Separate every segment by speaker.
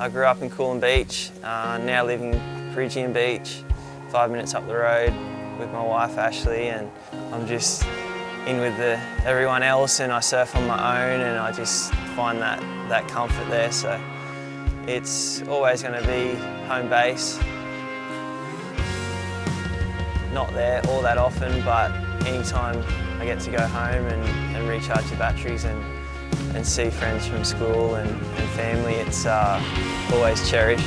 Speaker 1: I grew up in Coolum Beach, now live in Bridgian Beach, 5 minutes up the road with my wife Ashley, and I'm just in with everyone else, and I surf on my own, and I just find that comfort there. So it's always going to be home base. Not there all that often, but anytime I get to go home and recharge the batteries and see friends from school and family, it's always cherished.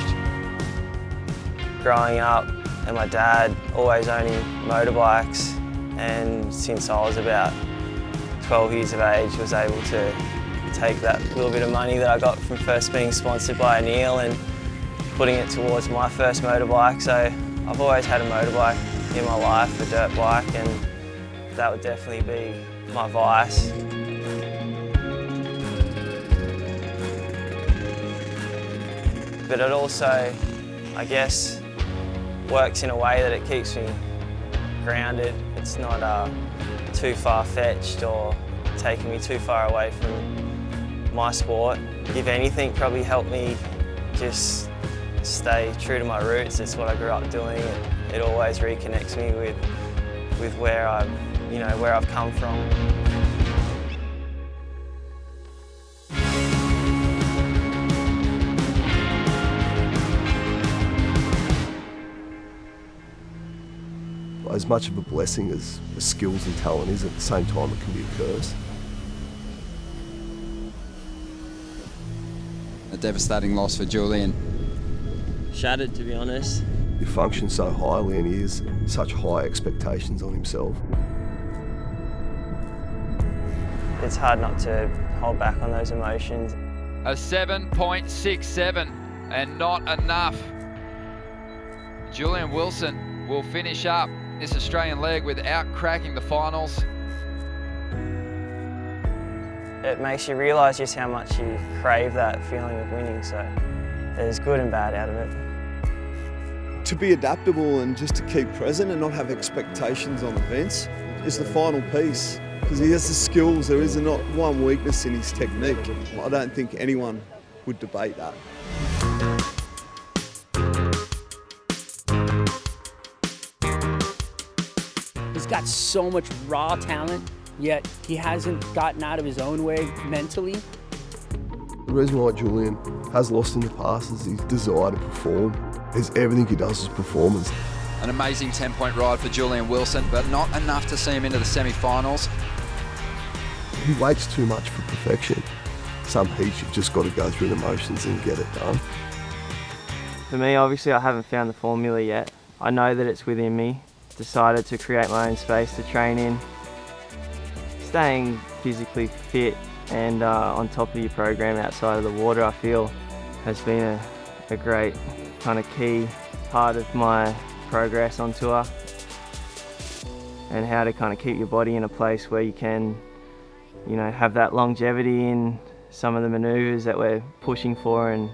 Speaker 1: Growing up, and my dad always owning motorbikes, and since I was about 12 years of age was able to take that little bit of money that I got from first being sponsored by O'Neill and putting it towards my first motorbike. So I've always had a motorbike in my life, a dirt bike, and that would definitely be my vice. But it also, I guess, works in a way that it keeps me grounded. It's not too far-fetched or taking me too far away from my sport. If anything, probably helped me just stay true to my roots. It's what I grew up doing. It always reconnects me with where I've come from.
Speaker 2: As much of a blessing as skills and talent is, at the same time it can be a curse.
Speaker 3: A devastating loss for Julian.
Speaker 1: Shattered, to be honest.
Speaker 2: He functions so highly and he has such high expectations on himself.
Speaker 1: It's hard not to hold back on those emotions.
Speaker 4: A 7.67 and not enough. Julian Wilson will finish up this Australian leg without cracking the finals.
Speaker 1: It makes you realise just how much you crave that feeling of winning, so there's good and bad out of it.
Speaker 5: To be adaptable and just to keep present and not have expectations on events is the final piece, because he has the skills. There is not one weakness in his technique. I don't think anyone would debate that.
Speaker 6: He's got so much raw talent, yet he hasn't gotten out of his own way mentally.
Speaker 2: The reason why Julian has lost in the past is his desire to perform. Everything he does is performance.
Speaker 3: An amazing 10-point ride for Julian Wilson, but not enough to see him into the semi-finals.
Speaker 2: He waits too much for perfection. Some heats you've just got to go through the motions and get it done.
Speaker 1: For me, obviously, I haven't found the formula yet. I know that it's within me. Decided to create my own space to train in. Staying physically fit and on top of your program outside of the water, I feel, has been a great kind of key part of my progress on tour, and how to kind of keep your body in a place where you can, have that longevity in some of the maneuvers that we're pushing for, and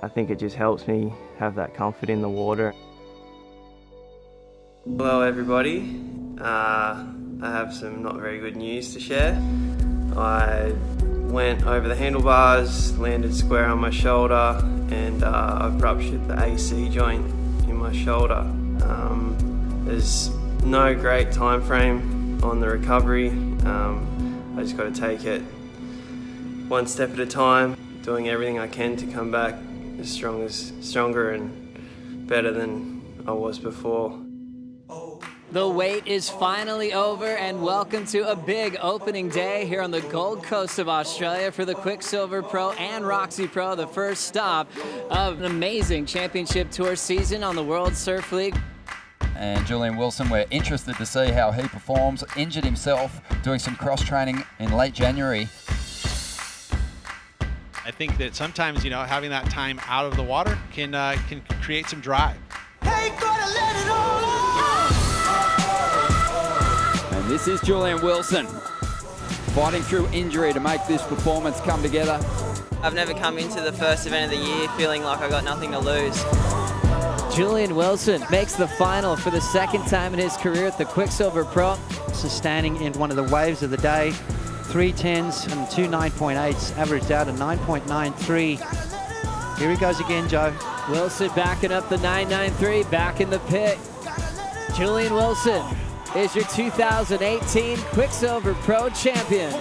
Speaker 1: I think it just helps me have that comfort in the water. Hello everybody, I have some not very good news to share. I went over the handlebars, landed square on my shoulder, and I've ruptured the AC joint in my shoulder. There's no great time frame on the recovery. I just got to take it one step at a time, doing everything I can to come back stronger and better than I was before.
Speaker 7: The wait is finally over, and welcome to a big opening day here on the Gold Coast of Australia for the Quiksilver Pro and Roxy Pro, the first stop of an amazing championship tour season on the World Surf League.
Speaker 3: And Julian Wilson, we're interested to see how he performs. Injured himself doing some cross-training in late January.
Speaker 8: I think that sometimes, having that time out of the water can create some drive.
Speaker 9: Ain't gonna let it all out.
Speaker 3: And this is Julian Wilson, fighting through injury to make this performance come together.
Speaker 1: I've never come into the first event of the year feeling like I got nothing to lose.
Speaker 7: Julian Wilson makes the final for the second time in his career at the Quiksilver Pro.
Speaker 10: Standing in one of the waves of the day, 3 10s and 2 9.8s, averaged out a 9.93. Here he goes again, Joe.
Speaker 7: Wilson backing up the 993, back in the pit. Julian Wilson is your 2018 Quiksilver Pro champion.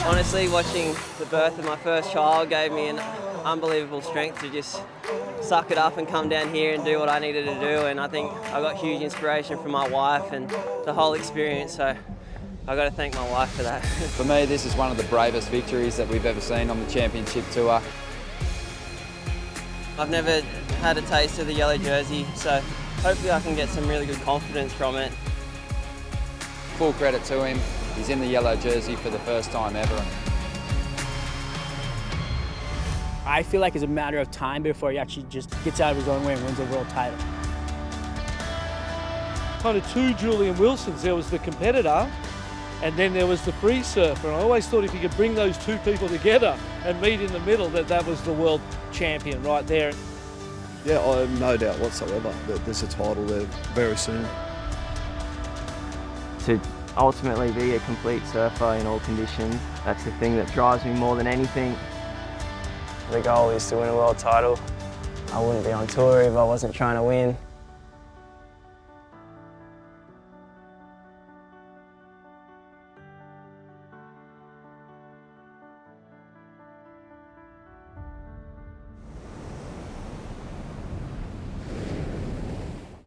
Speaker 1: Honestly, watching the birth of my first child gave me an unbelievable strength to just suck it up and come down here and do what I needed to do, and I think I got huge inspiration from my wife and the whole experience, so I got to thank my wife for that.
Speaker 3: For me, this is one of the bravest victories that we've ever seen on the championship tour.
Speaker 1: I've never had a taste of the yellow jersey, so hopefully I can get some really good confidence from it.
Speaker 3: Full credit to him. He's in the yellow jersey for the first time ever.
Speaker 6: I feel like it's a matter of time before he actually just gets out of his own way and wins a world title.
Speaker 11: Kind of two Julian Wilsons. There was the competitor and then there was the free surfer. And I always thought if you could bring those two people together and meet in the middle, that was the world champion right there.
Speaker 5: Yeah, I have no doubt whatsoever that there's a title there very soon.
Speaker 1: To ultimately be a complete surfer in all conditions, that's the thing that drives me more than anything. The goal is to win a world title. I wouldn't be on tour if I wasn't trying to win.